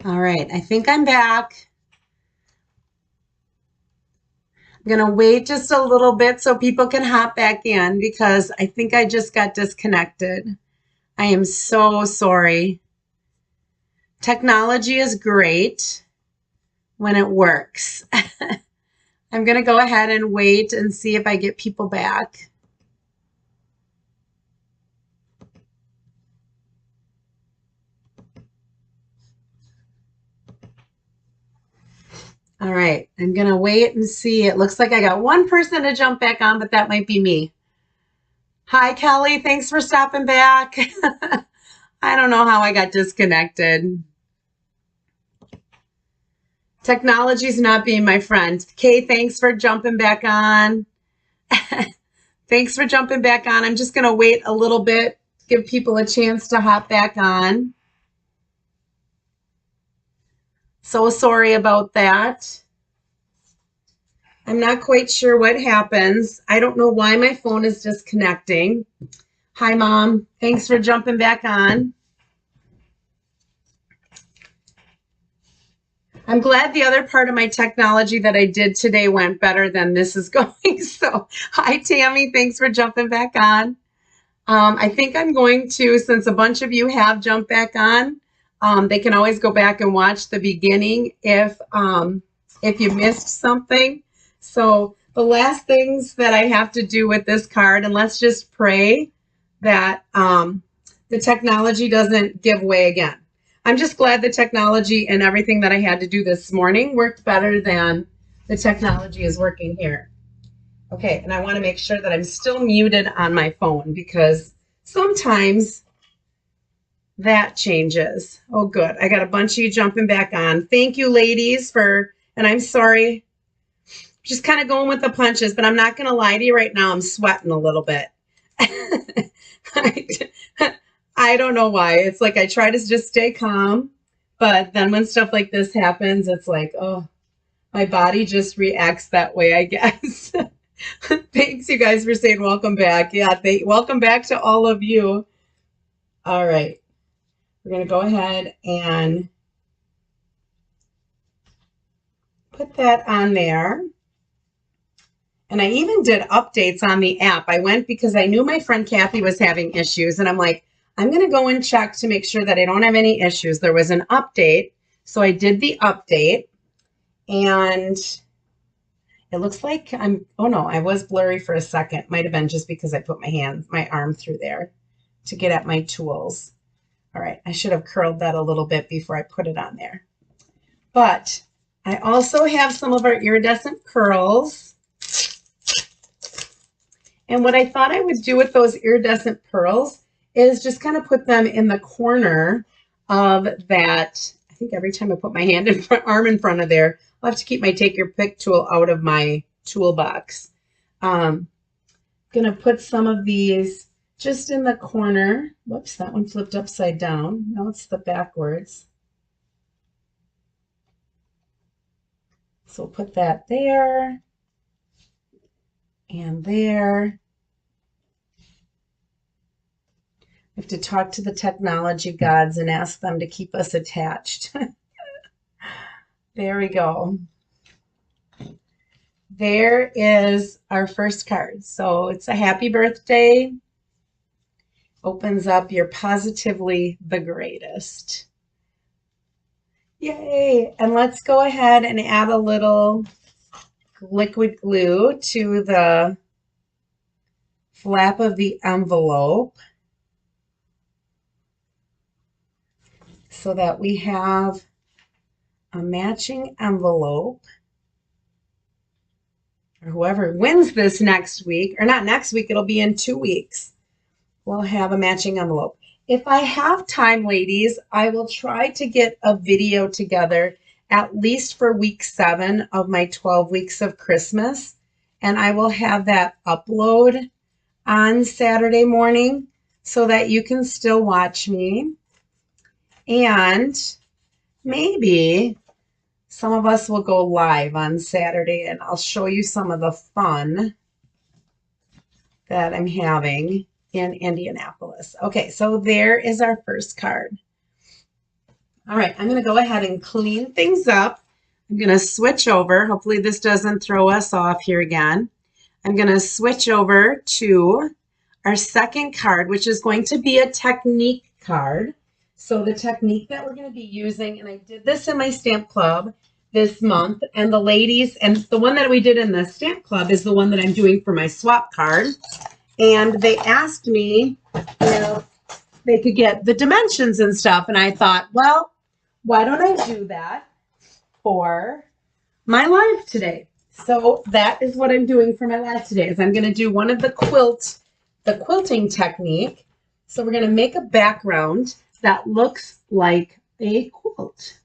All right, I think I'm back. I'm going to wait just a little bit so people can hop back in because I think I just got disconnected. I am so sorry. Technology is great when it works. I'm going to go ahead and wait and see if I get people back. All right, I'm going to wait and see. It looks like I got one person to jump back on, but that might be me. Hi, Kelly. Thanks for stopping back. I don't know how I got disconnected. Technology's not being my friend. Kay, thanks for jumping back on. Thanks for jumping back on. I'm just going to wait a little bit, give people a chance to hop back on. So sorry about that. I'm not quite sure what happens. I don't know why my phone is disconnecting. Hi, Mom. Thanks for jumping back on. I'm glad the other part of my technology that I did today went better than this is going. So, hi, Tammy. Thanks for jumping back on. I think I'm going to, since a bunch of you have jumped back on, they can always go back and watch the beginning if you missed something. So the last things that I have to do with this card, and let's just pray that the technology doesn't give way again. I'm just glad the technology and everything that I had to do this morning worked better than the technology is working here. Okay, and I want to make sure that I'm still muted on my phone because sometimes that changes. Oh, good. I got a bunch of you jumping back on. Thank you, ladies, and I'm sorry, just kind of going with the punches, but I'm not going to lie to you right now. I'm sweating a little bit. I don't know why. It's like I try to just stay calm, but then when stuff like this happens, it's like, oh, my body just reacts that way, I guess. Thanks, you guys, for saying welcome back. Yeah, welcome back to all of you. All right. We're going to go ahead and put that on there. And I even did updates on the app. I went because I knew my friend Kathy was having issues. And I'm like, I'm going to go and check to make sure that I don't have any issues. There was an update. So I did the update. And it looks like oh no, I was blurry for a second. Might have been just because I put my arm through there to get at my tools. All right, I should have curled that a little bit before I put it on there. But I also have some of our iridescent pearls. And what I thought I would do with those iridescent pearls is just kind of put them in the corner of that. I think every time I put my arm in front of there, I'll have to keep my take your pick tool out of my toolbox. Going to put some of these just in the corner. Whoops, that one flipped upside down. No, it's the backwards. So we'll put that there and there. I have to talk to the technology gods and ask them to keep us attached. There we go. There is our first card. So it's a happy birthday. Opens up, you're positively the greatest. Yay. And let's go ahead and add a little liquid glue to the flap of the envelope so that we have a matching envelope. Or whoever wins this next week, or not next week, it'll be in 2 weeks, we'll have a matching envelope. If I have time, ladies, I will try to get a video together at least for week 7 of my 12 weeks of Christmas, and I will have that upload on Saturday morning so that you can still watch me. And maybe some of us will go live on Saturday and I'll show you some of the fun that I'm having in Indianapolis. Okay, so there is our first card. All right, I'm going to go ahead and clean things up. I'm going to switch over. Hopefully this doesn't throw us off here again. I'm going to switch over to our second card, which is going to be a technique card. So the technique that we're going to be using, and I did this in my stamp club this month, and the ladies, and the one that we did in the stamp club is the one that I'm doing for my swap card. And they asked me if they could get the dimensions and stuff. And I thought, well, why don't I do that for my live today? So that is what I'm doing for my live today, is I'm going to do one of the quilting technique. So we're going to make a background that looks like a quilt.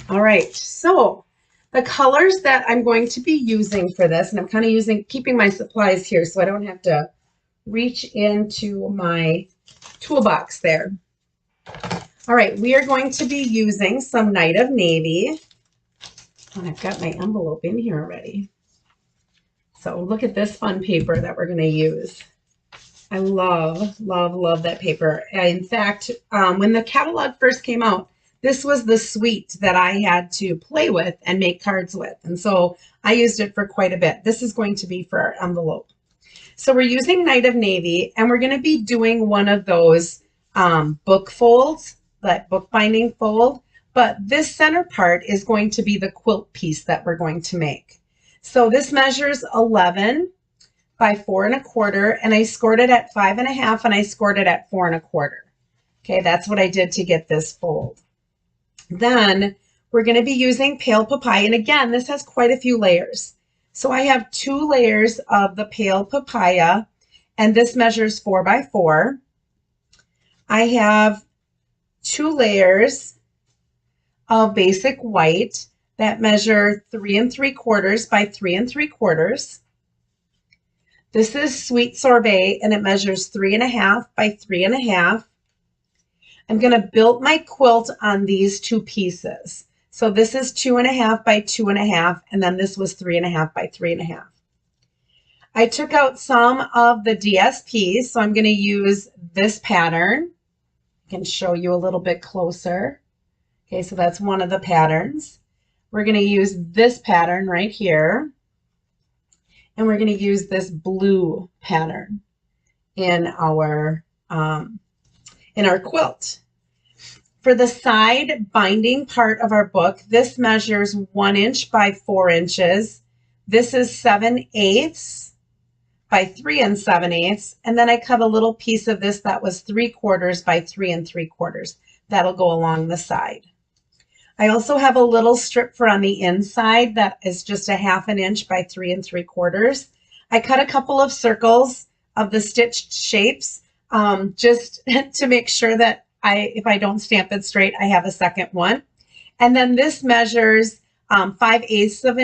All right, so the colors that I'm going to be using for this, and I'm kind of keeping my supplies here so I don't have to reach into my toolbox there. All right, we are going to be using some Night of Navy. And I've got my envelope in here already. So look at this fun paper that we're going to use. I love, love, love that paper. In fact, when the catalog first came out, this was the suite that I had to play with and make cards with. And so I used it for quite a bit. This is going to be for our envelope. So we're using Night of Navy, and we're going to be doing one of those book folds, that bookbinding fold. But this center part is going to be the quilt piece that we're going to make. So this measures 11 by 4 1/4, and I scored it at 5 1/2, and I scored it at 4 1/4. Okay, that's what I did to get this fold. Then we're going to be using Pale Papaya, and again, this has quite a few layers. So I have 2 layers of the Pale Papaya, and this measures 4 by 4. I have 2 layers of basic white that measure 3 3/4 by 3 3/4. This is Sweet Sorbet, and it measures 3 1/2 by 3 1/2. I'm going to build my quilt on these 2 pieces. So this is 2 1/2 by 2 1/2, and then this was 3 1/2 by 3 1/2. I took out some of the DSPs, so I'm going to use this pattern. I can show you a little bit closer. Okay, so that's one of the patterns. We're going to use this pattern right here, and we're going to use this blue pattern in our quilt. For the side binding part of our book, this measures 1 inch by 4 inches. This is 7/8 by 3 7/8, and then I cut a little piece of this that was 3/4 by 3 3/4. That'll go along the side. I also have a little strip for on the inside that is just a 1/2 inch by 3 3/4. I cut a couple of circles of the stitched shapes just to make sure that if I don't stamp it straight, I have a second one. And then this measures 3/8 of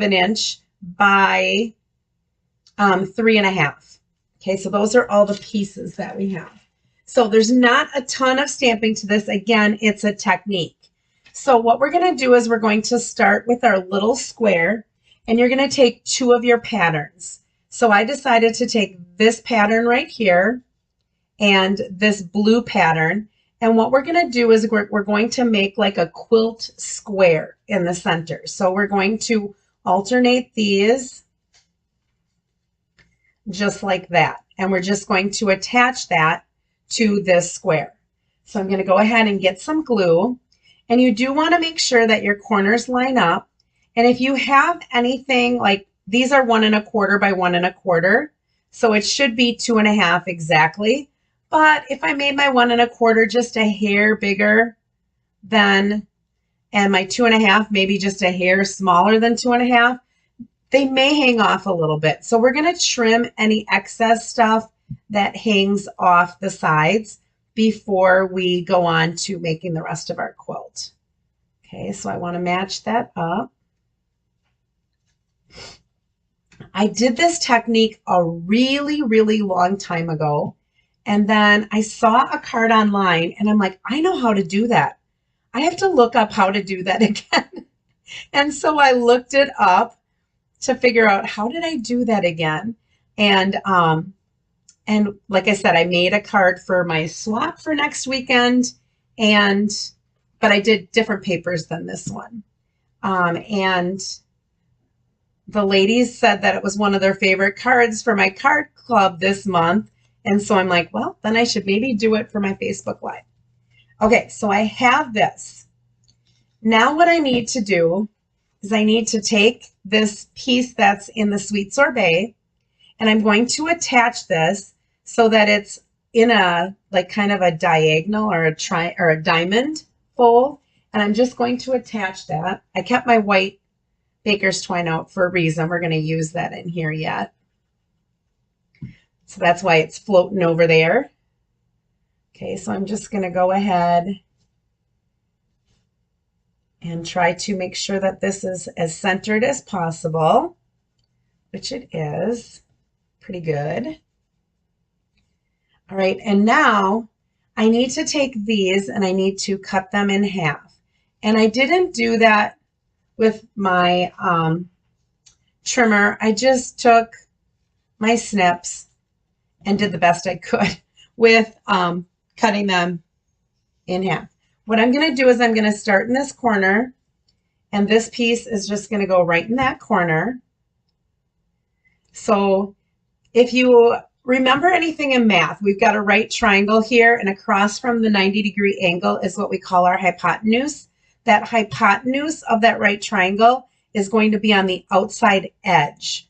an inch by 3 1/2. Okay, so those are all the pieces that we have. So there's not a ton of stamping to this. Again, it's a technique. So what we're going to do is we're going to start with our little square, and you're going to take 2 of your patterns. So I decided to take this pattern right here and this blue pattern. And what we're going to do is we're going to make like a quilt square in the center. So we're going to alternate these just like that. And we're just going to attach that to this square. So I'm going to go ahead and get some glue. And you do want to make sure that your corners line up. And if you have anything like these are 1 1/4 by 1 1/4, so it should be 2 1/2 exactly. But if I made my 1 1/4 just a hair bigger than, and my 2 1/2 maybe just a hair smaller than 2 1/2, they may hang off a little bit. So we're going to trim any excess stuff that hangs off the sides before we go on to making the rest of our quilt. Okay, so I want to match that up. I did this technique a really, really long time ago. And then I saw a card online and I'm like, I know how to do that. I have to look up how to do that again. And so I looked it up to figure out how did I do that again. And And like I said, I made a card for my swap for next weekend, but I did different papers than this one. And the ladies said that it was one of their favorite cards for my card club this month. And so I'm like, well, then I should maybe do it for my Facebook Live. Okay, so I have this. Now what I need to do is I need to take this piece that's in the sweet sorbet, and I'm going to attach this so that it's in a like kind of a diagonal or a diamond fold. And I'm just going to attach that. I kept my white baker's twine out for a reason. We're going to use that in here yet. So that's why it's floating over there. Okay, so I'm just going to go ahead and try to make sure that this is as centered as possible, which it is. Pretty good. All right, and now I need to take these and I need to cut them in half. And I didn't do that with my trimmer. I just took my snips and did the best I could with cutting them in half. What I'm going to do is I'm going to start in this corner, and this piece is just going to go right in that corner. So if you remember anything in math, we've got a right triangle here, and across from the 90-degree angle is what we call our hypotenuse. That hypotenuse of that right triangle is going to be on the outside edge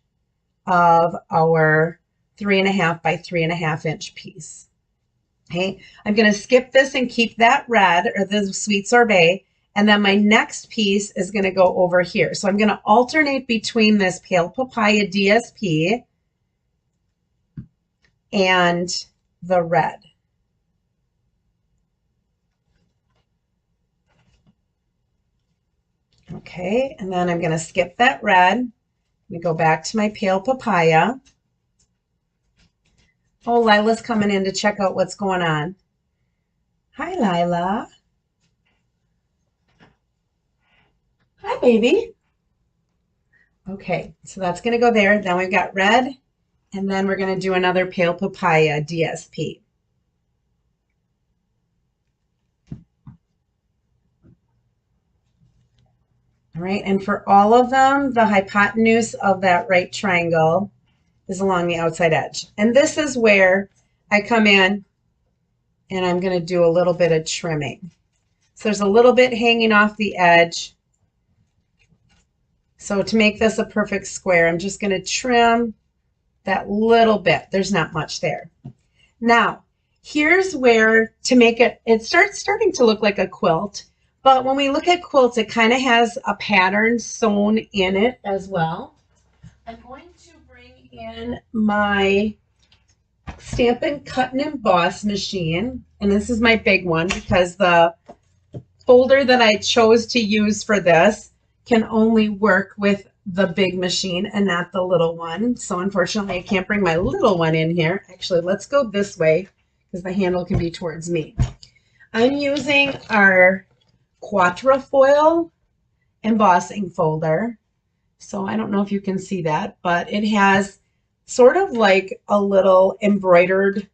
of our 3.5 by 3.5 inch piece. Okay, I'm going to skip this and keep that red, or the sweet sorbet, and then my next piece is going to go over here. So I'm going to alternate between this pale papaya DSP and the red. Okay, and then I'm going to skip that red. We go back to my pale papaya. Oh, Lila's coming in to check out what's going on. Hi, Lila. Hi, baby. Okay, so that's going to go there. Then we've got red, and then we're going to do another pale papaya DSP. All right, and for all of them, the hypotenuse of that right triangle is along the outside edge. And this is where I come in and I'm going to do a little bit of trimming. So there's a little bit hanging off the edge. So to make this a perfect square, I'm just going to trim that little bit. There's not much there. Now, here's where to make it, it starting to look like a quilt. But when we look at quilts, it kind of has a pattern sewn in it as well. I'm going to bring in my Stampin' Cut and Emboss machine. And this is my big one because the folder that I chose to use for this can only work with the big machine and not the little one. So unfortunately, I can't bring my little one in here. Actually, let's go this way because the handle can be towards me. I'm using our Quatrefoil embossing folder. So I don't know if you can see that, but it has sort of like a little embroidered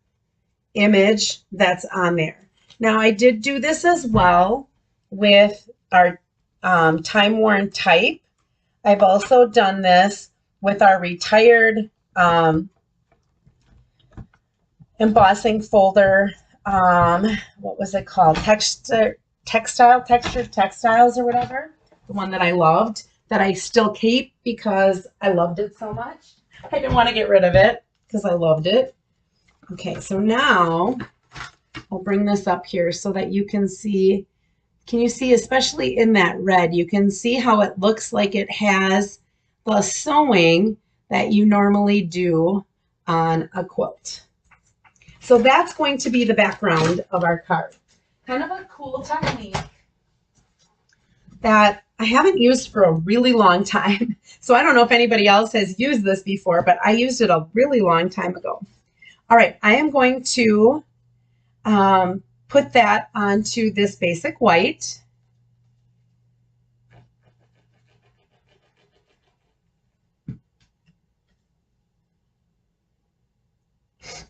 image that's on there. Now I did do this as well with our time-worn type. I've also done this with our retired embossing folder. What was it called? Textured Textiles or whatever. The one that I loved, that I still keep because I loved it so much. I didn't want to get rid of it because I loved it. Okay, so now I'll bring this up here so that you can see. Can you see, especially in that red, you can see how it looks like it has the sewing that you normally do on a quilt. So that's going to be the background of our card. Kind of a cool technique that I haven't used for a really long time. So I don't know if anybody else has used this before, but I used it a really long time ago. All right, I am going to put that onto this basic white.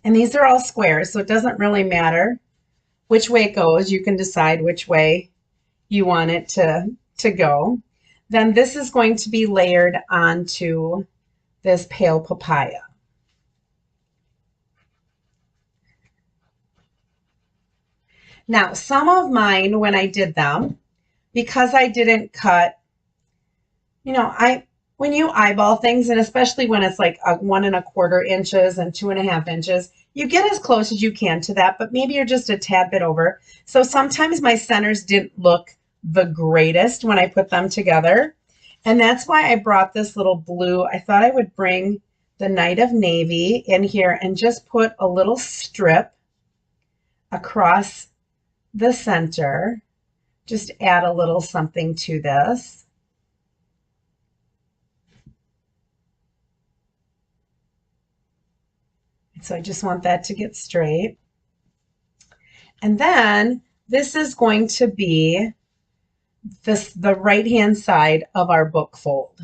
And these are all squares, so it doesn't really matter which way it goes. You can decide which way you want it to go. Then this is going to be layered onto this pale papaya. Now, some of mine, when I did them, because I didn't cut, when you eyeball things, and especially when it's like 1¼ inches and 2½ inches, you get as close as you can to that, but maybe you're just a tad bit over. So sometimes my centers didn't look the greatest when I put them together. And that's why I brought this little blue. I thought I would bring the Night of Navy in here and just put a little strip across the center. Just add a little something to this. So I just want that to get straight. And then this is going to be the right-hand side of our book fold.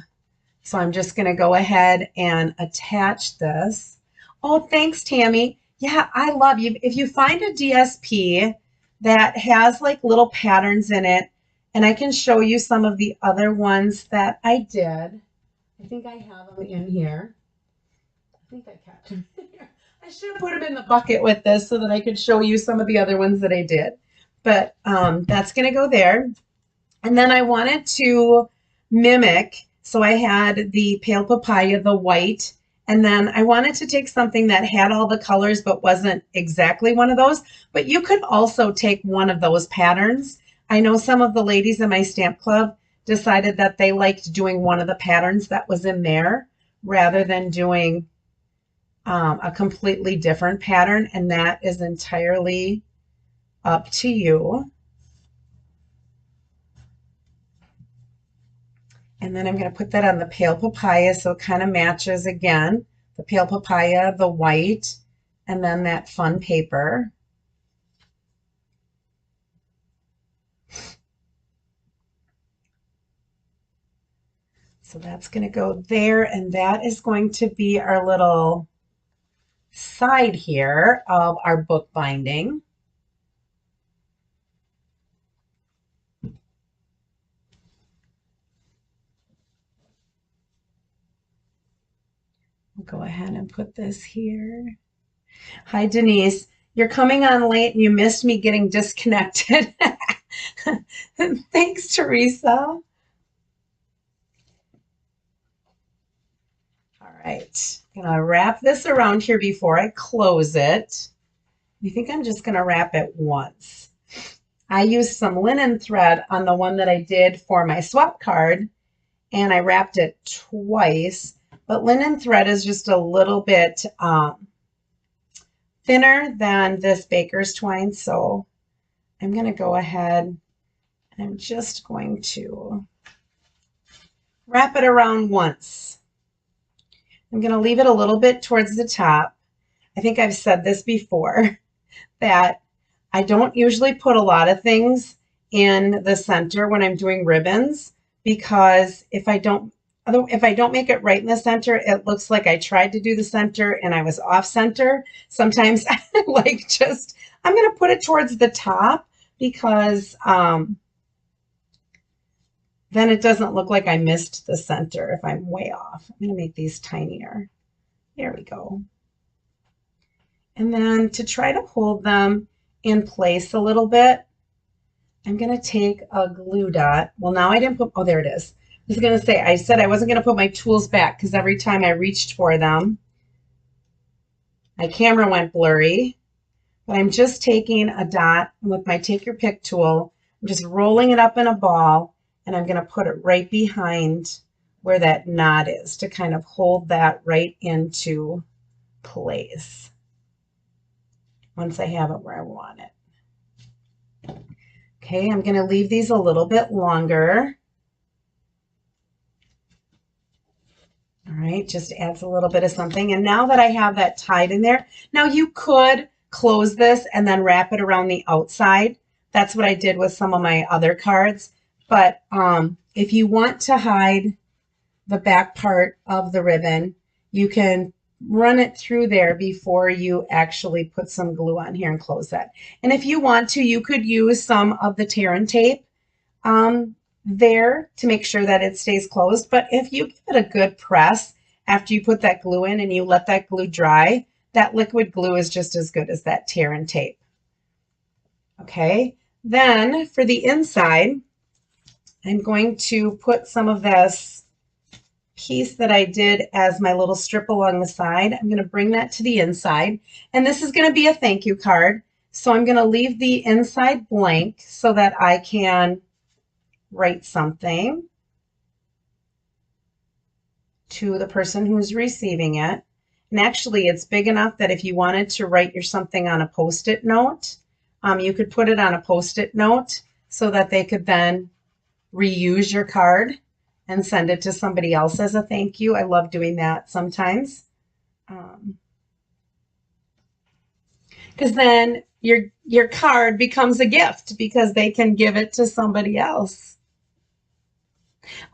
So I'm just going to go ahead and attach this. Oh, thanks, Tammy. Yeah, I love you. If you find a DSP that has like little patterns in it, and I can show you some of the other ones that I did. I think I have them in here. I think I kept them in here. I should have put them in the bucket with this so that I could show you some of the other ones that I did. But that's going to go there. And then I wanted to mimic, so I had the pale papaya, the white, and then I wanted to take something that had all the colors but wasn't exactly one of those. But you could also take one of those patterns. I know some of the ladies in my stamp club decided that they liked doing one of the patterns that was in there rather than doing a completely different pattern, and that is entirely up to you. And then I'm going to put that on the pale papaya so it kind of matches again. The pale papaya, the white, and then that fun paper. So that's going to go there, and that is going to be our little side here of our book binding. We'll go ahead and put this here. Hi, Denise. You're coming on late and you missed me getting disconnected. Thanks, Teresa. All right, I'm gonna wrap this around here before I close it. I think I'm just gonna wrap it once. I used some linen thread on the one that I did for my swap card, and I wrapped it twice, but linen thread is just a little bit thinner than this baker's twine, so I'm gonna go ahead and I'm just going to wrap it around once. I'm going to leave it a little bit towards the top. I think I've said this before, that I don't usually put a lot of things in the center when I'm doing ribbons, because if I don't make it right in the center, it looks like I tried to do the center and I was off center. Sometimes I like I'm going to put it towards the top because then it doesn't look like I missed the center if I'm way off. I'm going to make these tinier. There we go. And then to try to hold them in place a little bit, I'm going to take a glue dot. Well, now I didn't put, oh, there it is. I was going to say, I said I wasn't going to put my tools back because every time I reached for them, my camera went blurry. But I'm just taking a dot with my Take Your Pick tool. I'm just rolling it up in a ball, and I'm going to put it right behind where that knot is to kind of hold that right into place once I have it where I want it. Okay, I'm going to leave these a little bit longer. All right, just adds a little bit of something. And now that I have that tied in there, now you could close this and then wrap it around the outside. That's what I did with some of my other cards. But if you want to hide the back part of the ribbon, you can run it through there before you actually put some glue on here and close that. And if you want to, you could use some of the tear and tape there to make sure that it stays closed. But if you give it a good press after you put that glue in and you let that glue dry, that liquid glue is just as good as that tear and tape. Okay, then for the inside, I'm going to put some of this piece that I did as my little strip along the side. I'm going to bring that to the inside, and this is going to be a thank you card. So I'm going to leave the inside blank so that I can write something to the person who's receiving it. And actually, it's big enough that if you wanted to write your something on a Post-it note, you could put it on a Post-it note so that they could then reuse your card and send it to somebody else as a thank you. I love doing that sometimes. Because then your card becomes a gift because they can give it to somebody else.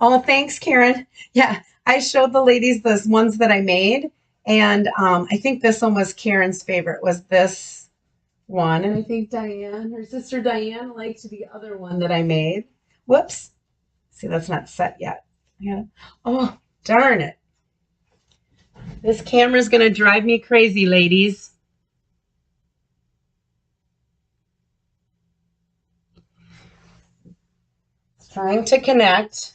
Oh, thanks, Karen. Yeah, I showed the ladies those ones that I made, and I think this one was Karen's favorite, was this one. And I think Diane, her sister Diane, liked the other one that I made. Whoops. See, that's not set yet. Yeah. Oh, darn it. This camera's going to drive me crazy, ladies. It's trying to connect.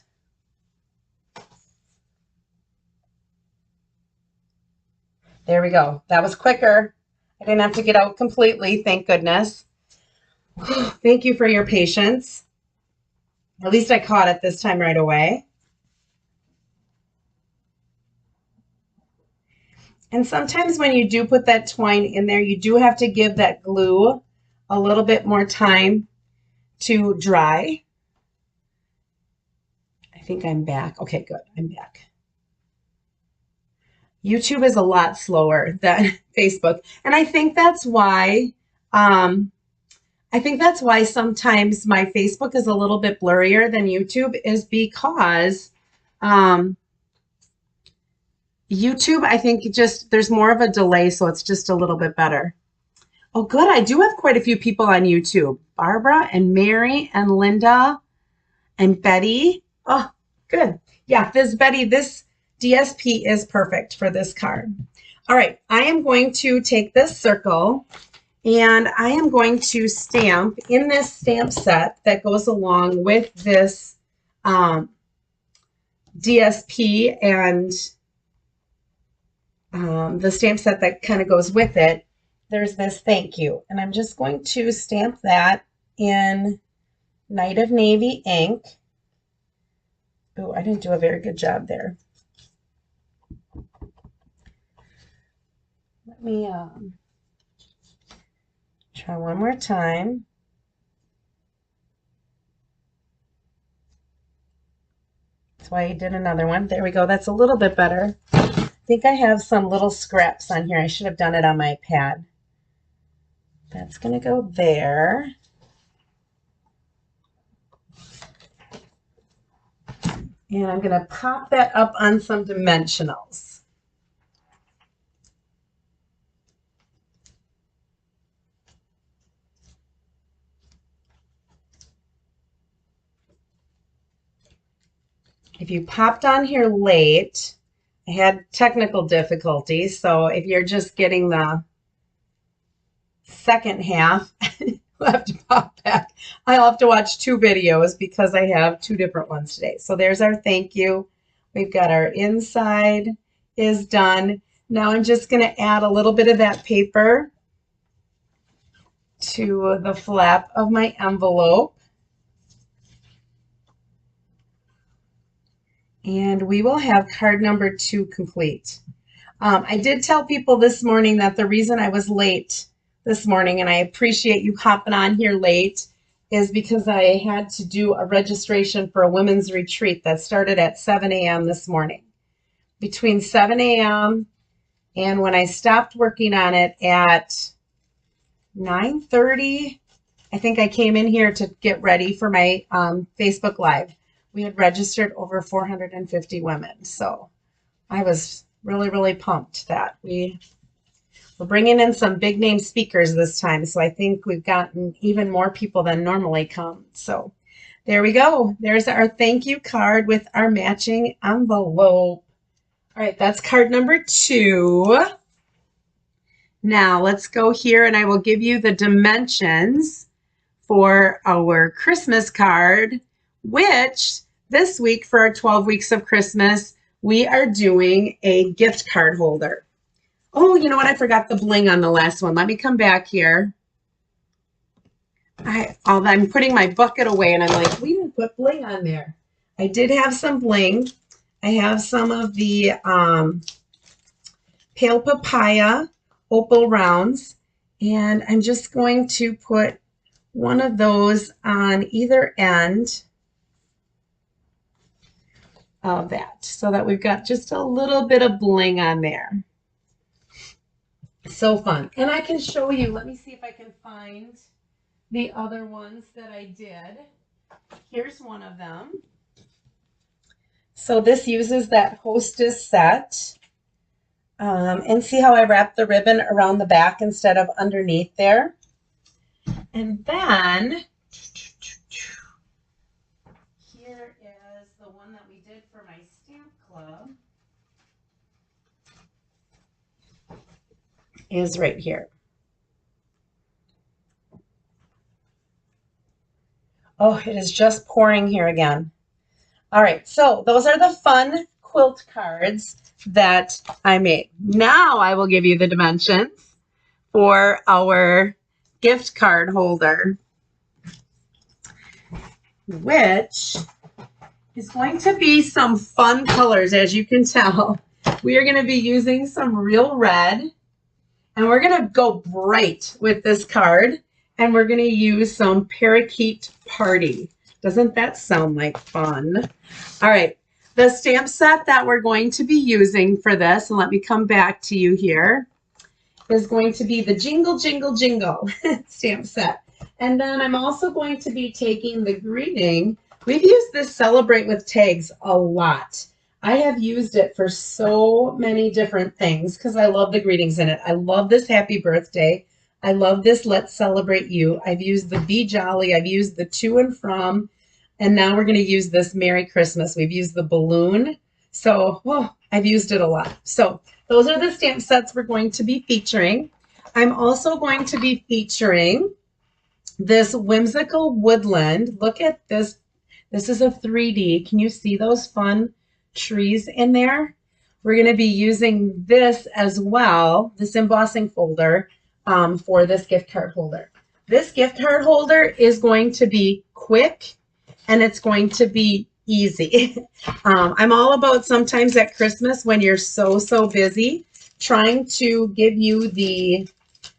There we go. That was quicker. I didn't have to get out completely, thank goodness. Thank you for your patience. At least I caught it this time right away. And sometimes when you do put that twine in there, you do have to give that glue a little bit more time to dry. I think I'm back. Okay, good. I'm back. YouTube is a lot slower than Facebook. And I think that's why sometimes my Facebook is a little bit blurrier than YouTube, is because YouTube, I think just there's more of a delay, so it's just a little bit better. Oh, good. I do have quite a few people on YouTube. Barbara and Mary and Linda and Betty. Oh, good. Yeah, Betty, this DSP is perfect for this card. All right, I am going to take this circle and I am going to stamp in this stamp set that goes along with this DSP and the stamp set that kind of goes with it. There's this thank you, and I'm just going to stamp that in Night of Navy ink. Oh, I didn't do a very good job there. Let me try one more time. That's why I did another one. There we go. That's a little bit better. I think I have some little scraps on here. I should have done it on my pad. That's going to go there. And I'm going to pop that up on some dimensionals. If you popped on here late, I had technical difficulties, so if you're just getting the second half, we'll have to pop back. I'll have to watch two videos because I have two different ones today. So there's our thank you. We've got our inside is done. Now I'm just going to add a little bit of that paper to the flap of my envelope. And we will have card number 2 complete. I did tell people this morning that the reason I was late this morning, and I appreciate you hopping on here late, is because I had to do a registration for a women's retreat that started at 7 a.m. this morning. Between 7 a.m. and when I stopped working on it at 9:30, I think I came in here to get ready for my Facebook Live. We had registered over 450 women. So I was Really, really pumped that we're bringing in some big name speakers this time. So I think we've gotten even more people than normally come. So there we go. There's our thank you card with our matching envelope. All right, that's card number 2. Now let's go here and I will give you the dimensions for our Christmas card, which this week for our 12 weeks of Christmas, we are doing a gift card holder. Oh, you know what? I forgot the bling on the last one. Let me come back here. I'm putting my bucket away and I'm like, we didn't put bling on there. I did have some bling. I have some of the Pale Papaya opal rounds, and I'm just going to put one of those on either end of that so that we've got just a little bit of bling on there. So fun. And I can show you, let me see if I can find the other ones that I did. Here's one of them. So this uses that Hostess set. And see how I wrapped the ribbon around the back instead of underneath there? And then here is the one that we did for my stamp club. Is right here. Oh, it is just pouring here again. All right, so those are the fun quilt cards that I made. Now I will give you the dimensions for our gift card holder, which is going to be some fun colors. As you can tell, we are going to be using some real red, and we're going to go bright with this card, and we're going to use some Parakeet Party. Doesn't that sound like fun? All right. The stamp set that we're going to be using for this, and let me come back to you here, is going to be the Jingle, Jingle, Jingle stamp set. And then I'm also going to be taking the greeting. We've used this Celebrate with Tags a lot. I have used it for so many different things because I love the greetings in it. I love this Happy Birthday. I love this Let's Celebrate You. I've used the Be Jolly. I've used the To and From. And now we're going to use this Merry Christmas. We've used the balloon. So I've used it a lot. So those are the stamp sets we're going to be featuring. I'm also going to be featuring this Whimsical Woodland. Look at this. This is a 3D. Can you see those fun trees in there? We're going to be using this as well, this embossing folder for this gift card holder. This gift card holder is going to be quick and it's going to be easy. I'm all about sometimes at Christmas when you're so busy, trying to give you the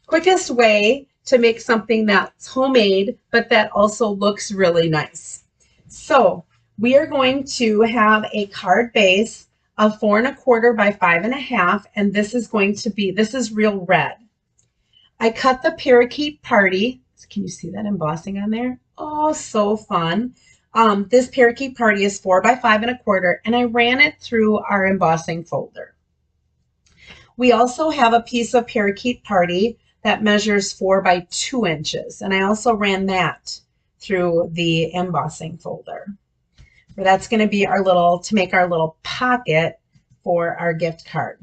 quickest way to make something that's homemade, but that also looks really nice. So we are going to have a card base of 4 1/4 by 5 1/2, and this is going to be, this is real red. I cut the Parakeet Party. Can you see that embossing on there? Oh, so fun. This Parakeet Party is 4 by 5 1/4, and I ran it through our embossing folder. We also have a piece of Parakeet Party that measures 4 by 2 inches, and I also ran that through the embossing folder. That's going to be our little, to make our little pocket for our gift card.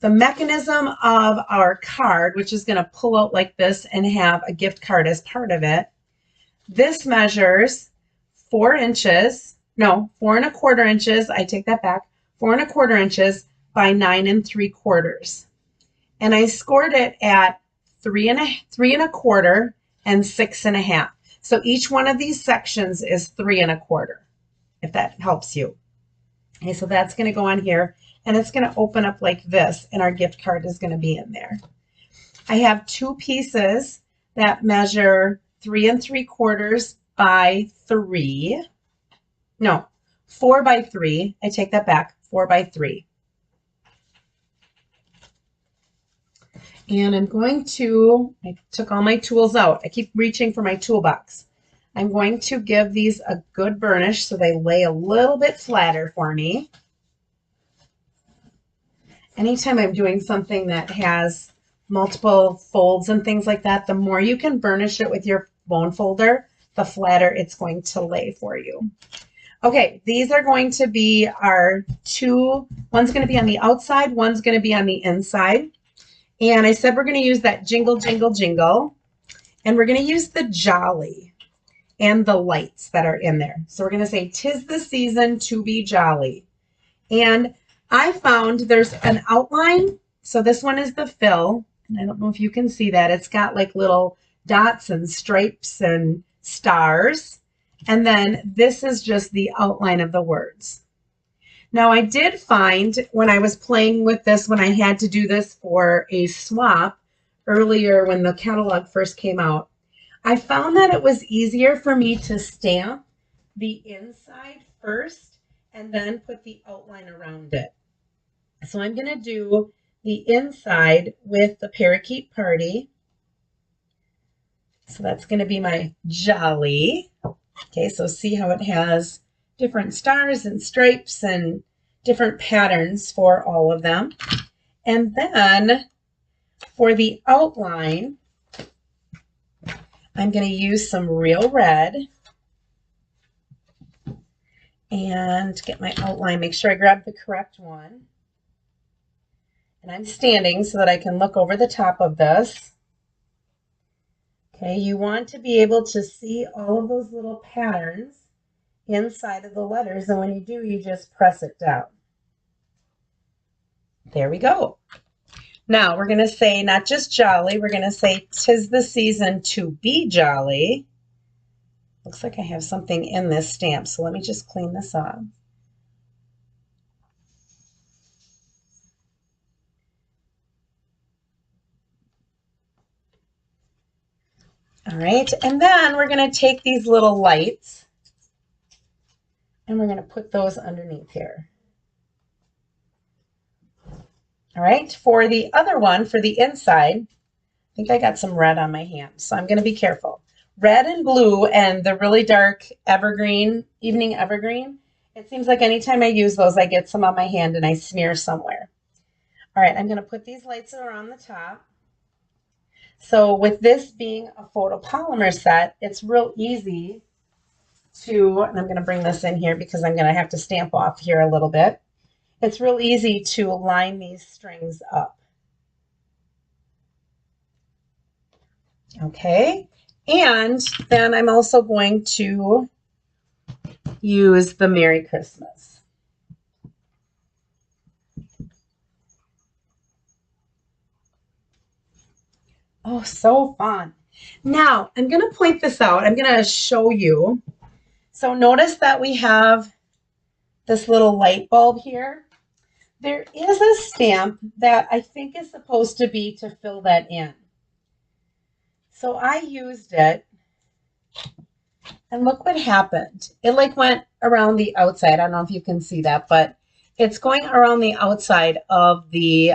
The mechanism of our card, which is going to pull out like this and have a gift card as part of it, this measures 4 inches, no, 4 1/4 inches, I take that back, 4 1/4 inches by 9 3/4. And I scored it at 3 1/4 and 6 1/2. So each one of these sections is 3 1/4, if that helps you. Okay, so that's going to go on here, and it's going to open up like this, and our gift card is going to be in there. I have 2 pieces that measure 3 3/4 by 3. No, 4 by 3. I take that back, 4 by 3. And I'm going to, I took all my tools out. I keep reaching for my toolbox. I'm going to give these a good burnish so they lay a little bit flatter for me. anytime I'm doing something that has multiple folds and things like that, the more you can burnish it with your bone folder, the flatter it's going to lay for you. Okay, these are going to be our two, one's going to be on the outside, one's going to be on the inside. And I said we're going to use that jingle, jingle, jingle. And we're going to use the jolly and the lights that are in there. So we're going to say, 'tis the season to be jolly. And I found there's an outline. So this one is the fill. And I don't know if you can see that. It's got like little dots and stripes and stars. And then this is just the outline of the words. Now I did find when I was playing with this, when I had to do this for a swap earlier when the catalog first came out, I found that it was easier for me to stamp the inside first and then put the outline around it. So I'm going to do the inside with the Parakeet Party. So that's going to be my jolly. Okay, so see how it has different stars and stripes and different patterns for all of them. And then for the outline, I'm going to use some real red and get my outline, make sure I grab the correct one. And I'm standing so that I can look over the top of this. Okay, you want to be able to see all of those little patterns inside of the letters, and when you do, you just press it down. There we go. Now we're going to say not just jolly, we're going to say 'tis the season to be jolly. Looks like I have something in this stamp, so let me just clean this off. All right, and then we're going to take these little lights and we're going to put those underneath here. All right, for the other one, for the inside, I think I got some red on my hand, so I'm going to be careful. Red and blue and the really dark evergreen, evening evergreen, it seems like anytime I use those, I get some on my hand and I smear somewhere. All right, I'm going to put these lights around the top. So with this being a photopolymer set, it's real easy to, and I'm going to bring this in here because I'm going to have to stamp off here a little bit. It's real easy to line these strings up. Okay, and then I'm also going to use the Merry Christmas. Oh, so fun. Now, I'm going to point this out. I'm going to show you. So notice that we have this little light bulb here. There is a stamp that I think is supposed to be to fill that in. So I used it, and look what happened. It like went around the outside. I don't know if you can see that, but it's going around the outside of the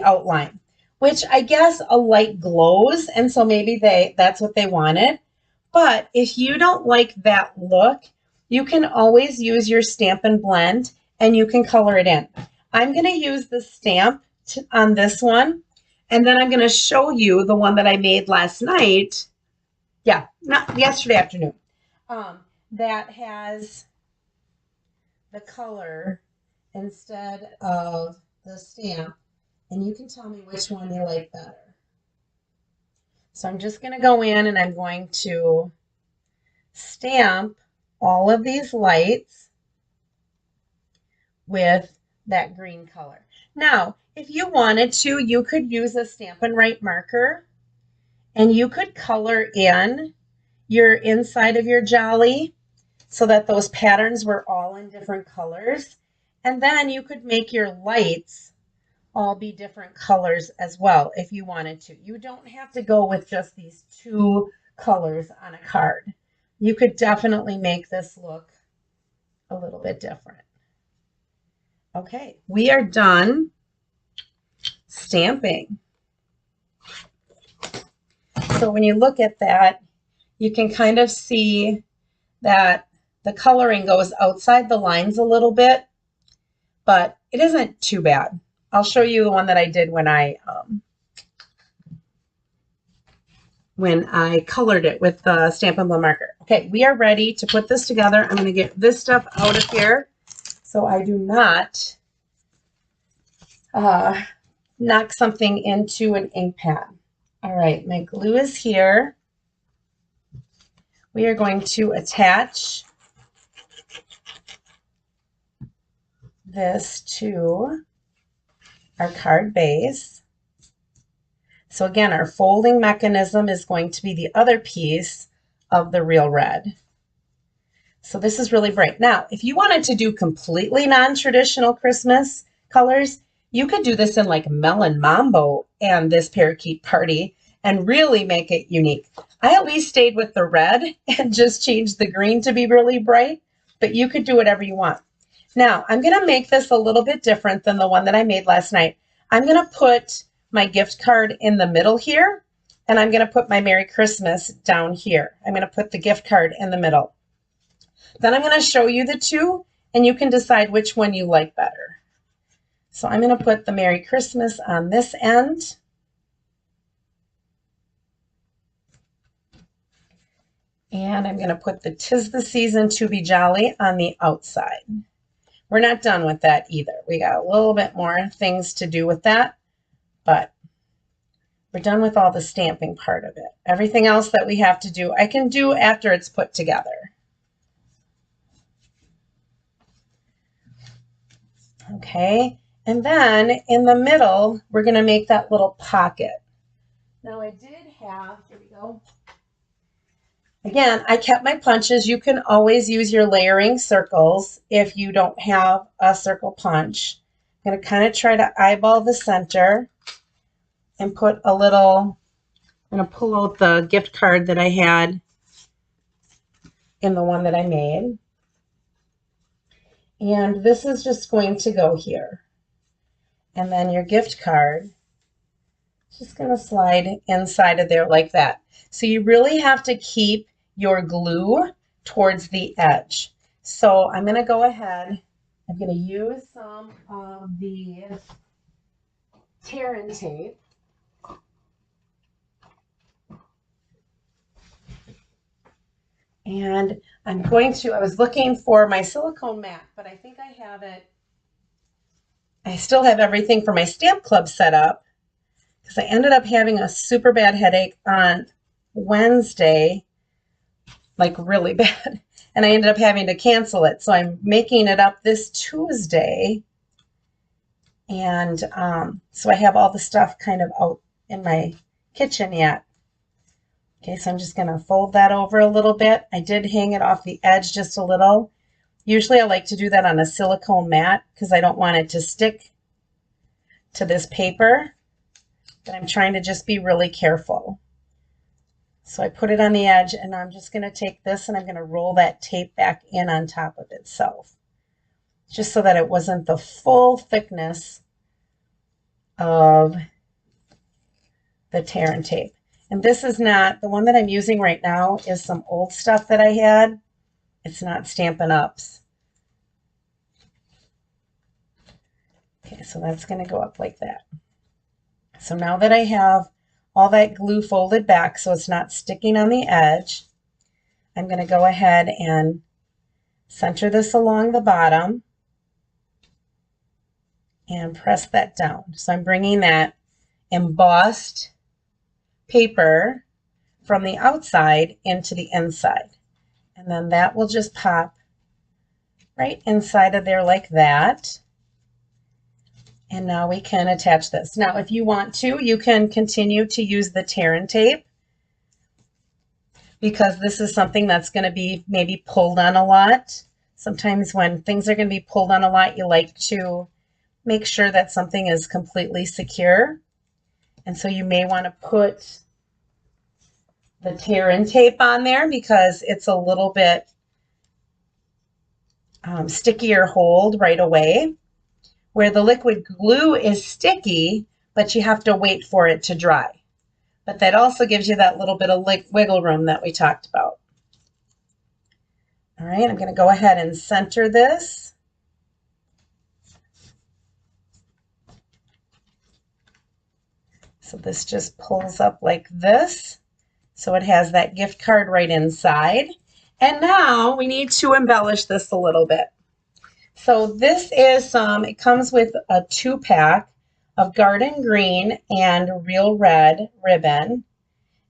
outline, which I guess a light glows, and so maybe that's what they wanted. But if you don't like that look, you can always use your Stampin' Blend and you can color it in. I'm going to use the stamp on this one, and then I'm going to show you the one that I made last night. Yeah, not yesterday afternoon. That has the color instead of the stamp, and you can tell me which one you like better. So I'm just going to go in and I'm going to stamp all of these lights with that green color. Now, if you wanted to, you could use a Stampin' Write marker and you could color in your inside of your jolly so that those patterns were all in different colors. And then you could make your lights all be different colors as well if you wanted to. You don't have to go with just these two colors on a card. You could definitely make this look a little bit different. Okay, we are done stamping. So when you look at that, you can kind of see that the coloring goes outside the lines a little bit, but it isn't too bad. I'll show you the one that I did when I colored it with the Stampin' Blend marker. Okay, we are ready to put this together. I'm going to get this stuff out of here so I do not knock something into an ink pad. All right, my glue is here. We are going to attach this to our card base. So again, our folding mechanism is going to be the other piece of the Real Red. So this is really bright. Now, if you wanted to do completely non-traditional Christmas colors, you could do this in like Melon Mambo and this Parakeet Party and really make it unique. I at least stayed with the red and just changed the green to be really bright, but you could do whatever you want. Now, I'm going to make this a little bit different than the one that I made last night. I'm going to put my gift card in the middle here, and I'm going to put my Merry Christmas down here. I'm going to put the gift card in the middle. Then I'm going to show you the two, and you can decide which one you like better. So I'm going to put the Merry Christmas on this end. And I'm going to put the 'Tis the Season to Be Jolly on the outside. We're not done with that either. We got a little bit more things to do with that, but we're done with all the stamping part of it. Everything else that we have to do, I can do after it's put together. Okay, and then in the middle, we're going to make that little pocket. Now I did have, here we go. Again, I kept my punches. You can always use your layering circles if you don't have a circle punch. I'm going to kind of try to eyeball the center and put a little, I'm going to pull out the gift card that I had in the one that I made. And this is just going to go here. And then your gift card is just going to slide inside of there like that. So you really have to keep your glue towards the edge. So I'm going to go ahead, I'm going to use some of the tear and tape. And I'm going to, I was looking for my silicone mat, but I think I have it. I still have everything for my stamp club set up because I ended up having a super bad headache on Wednesday, like really bad. And I ended up having to cancel it. So I'm making it up this Tuesday. And so I have all the stuff kind of out in my kitchen yet. Okay, so I'm just going to fold that over a little bit. I did hang it off the edge just a little. Usually I like to do that on a silicone mat because I don't want it to stick to this paper. But I'm trying to just be really careful. So I put it on the edge, and I'm just going to take this and I'm going to roll that tape back in on top of itself, just so that it wasn't the full thickness of the tear and tape. And this is not, the one that I'm using right now is some old stuff that I had. It's not Stampin' Ups. Okay, so that's going to go up like that. So now that I have all that glue folded back so it's not sticking on the edge, I'm going to go ahead and center this along the bottom and press that down. So I'm bringing that embossed paper from the outside into the inside. And then that will just pop right inside of there like that. And now we can attach this. Now, if you want to, you can continue to use the tear and tape because this is something that's going to be maybe pulled on a lot. Sometimes when things are going to be pulled on a lot, you like to make sure that something is completely secure. And so you may want to put the tear and tape on there because it's a little bit stickier hold right away. Where the liquid glue is sticky, but you have to wait for it to dry. But that also gives you that little bit of wiggle room that we talked about. All right, I'm going to go ahead and center this. So this just pulls up like this. So it has that gift card right inside. And now we need to embellish this a little bit. So this is it comes with a 2-pack of Garden Green and Real Red ribbon.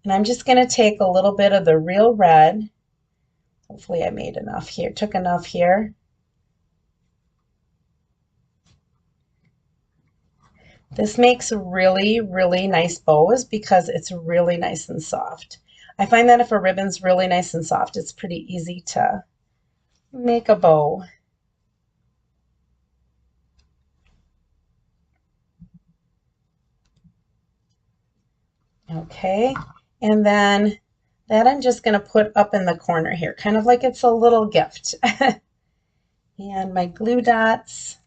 And I'm just going to take a little bit of the Real Red. Hopefully I made enough here, took enough here. This makes really, really nice bows because it's really nice and soft. I find that if a ribbon's really nice and soft, it's pretty easy to make a bow. Okay, and then that I'm just going to put up in the corner here, kind of like it's a little gift. And my glue dots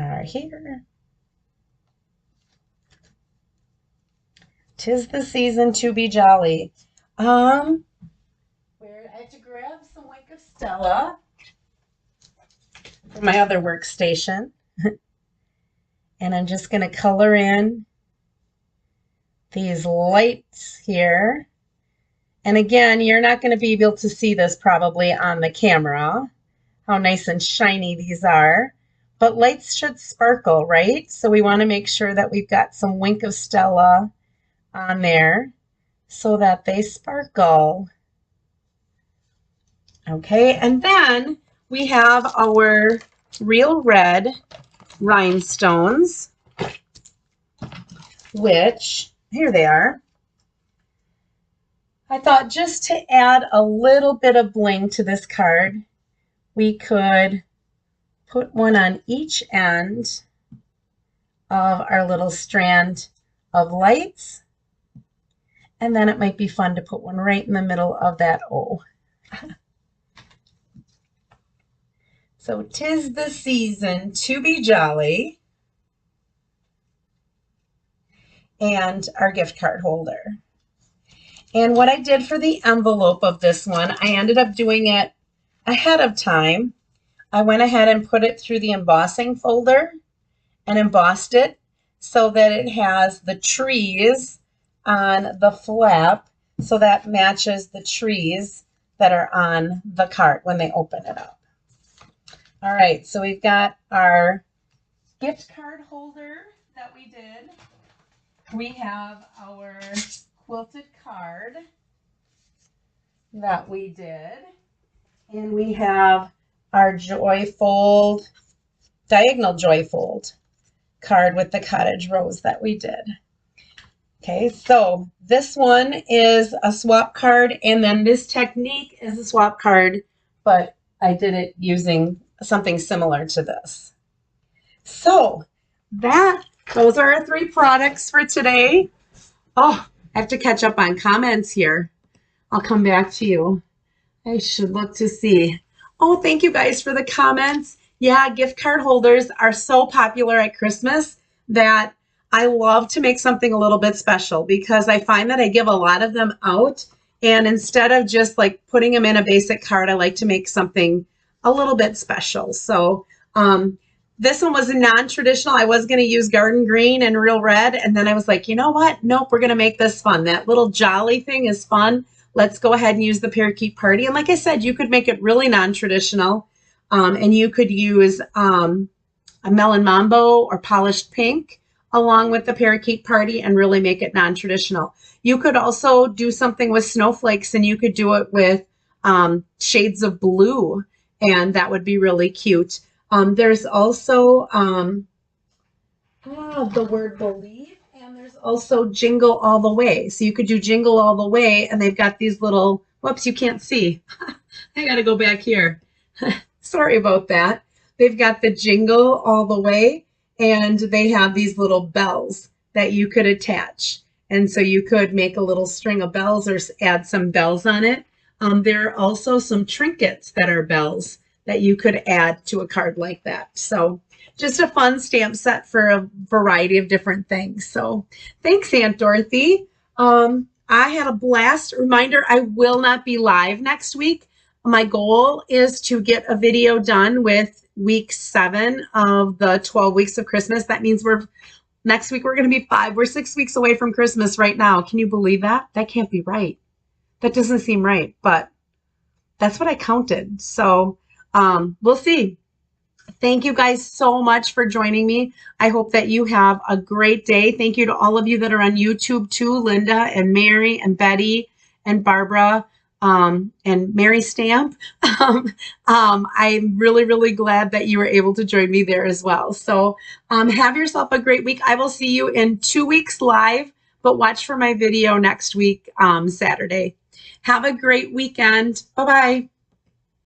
are here. 'Tis the season to be jolly. Where I have to grab some Wink of Stella from my other workstation. And I'm just going to color in these lights here. And again, you're not going to be able to see this probably on the camera, how nice and shiny these are. But lights should sparkle, right? So we want to make sure that we've got some Wink of Stella on there so that they sparkle. Okay, and then we have our Real Red rhinestones, which, here they are. I thought just to add a little bit of bling to this card, we could put one on each end of our little strand of lights. And then it might be fun to put one right in the middle of that O. So 'tis the season to be jolly. And our gift card holder. And what I did for the envelope of this one, I ended up doing it ahead of time. I went ahead and put it through the embossing folder and embossed it so that it has the trees on the flap, so that matches the trees that are on the card when they open it up. All right, so we've got our gift card holder that we did. We have our quilted card that we did. And we have our joy fold, diagonal joy fold card with the cottage rose that we did. Okay, so this one is a swap card, and then this technique is a swap card, but I did it using something similar to this. So those are our 3 products for today. Oh, I have to catch up on comments here. I'll come back to you. I should look to see. Oh, thank you guys for the comments. Yeah, gift card holders are so popular at Christmas that I love to make something a little bit special because I find that I give a lot of them out. And instead of just like putting them in a basic card, I like to make something a little bit special. So this one was a non-traditional. I was going to use Garden Green and Real Red. And then I was like, you know what? Nope, we're going to make this fun. That little jolly thing is fun. Let's go ahead and use the Parakeet Party. And like I said, you could make it really non-traditional. And you could use a Melon Mambo or Polished Pink along with the Parakeet Party and really make it non-traditional. You could also do something with snowflakes, and you could do it with shades of blue, and that would be really cute. There's also the word believe, and there's also Jingle All the Way. So you could do Jingle All the Way, and they've got these little, whoops, you can't see. I got to go back here. Sorry about that. They've got the Jingle All the Way, and they have these little bells that you could attach. And so you could make a little string of bells or add some bells on it. There are also some trinkets that are bells that you could add to a card like that. So just a fun stamp set for a variety of different things. So thanks, Aunt Dorothy. I had a blast. Reminder, I will not be live next week. My goal is to get a video done with week 7 of the 12 weeks of Christmas. That means next week we're going to be 5. We're 6 weeks away from Christmas right now. Can you believe that? That can't be right. That doesn't seem right, but that's what I counted. So we'll see. Thank you guys so much for joining me. I hope that you have a great day. Thank you to all of you that are on YouTube too, Linda and Mary and Betty and Barbara and Mary Stamp. I'm really, really glad that you were able to join me there as well. So have yourself a great week. I will see you in 2 weeks live, but watch for my video next week, Saturday. Have a great weekend. Bye-bye.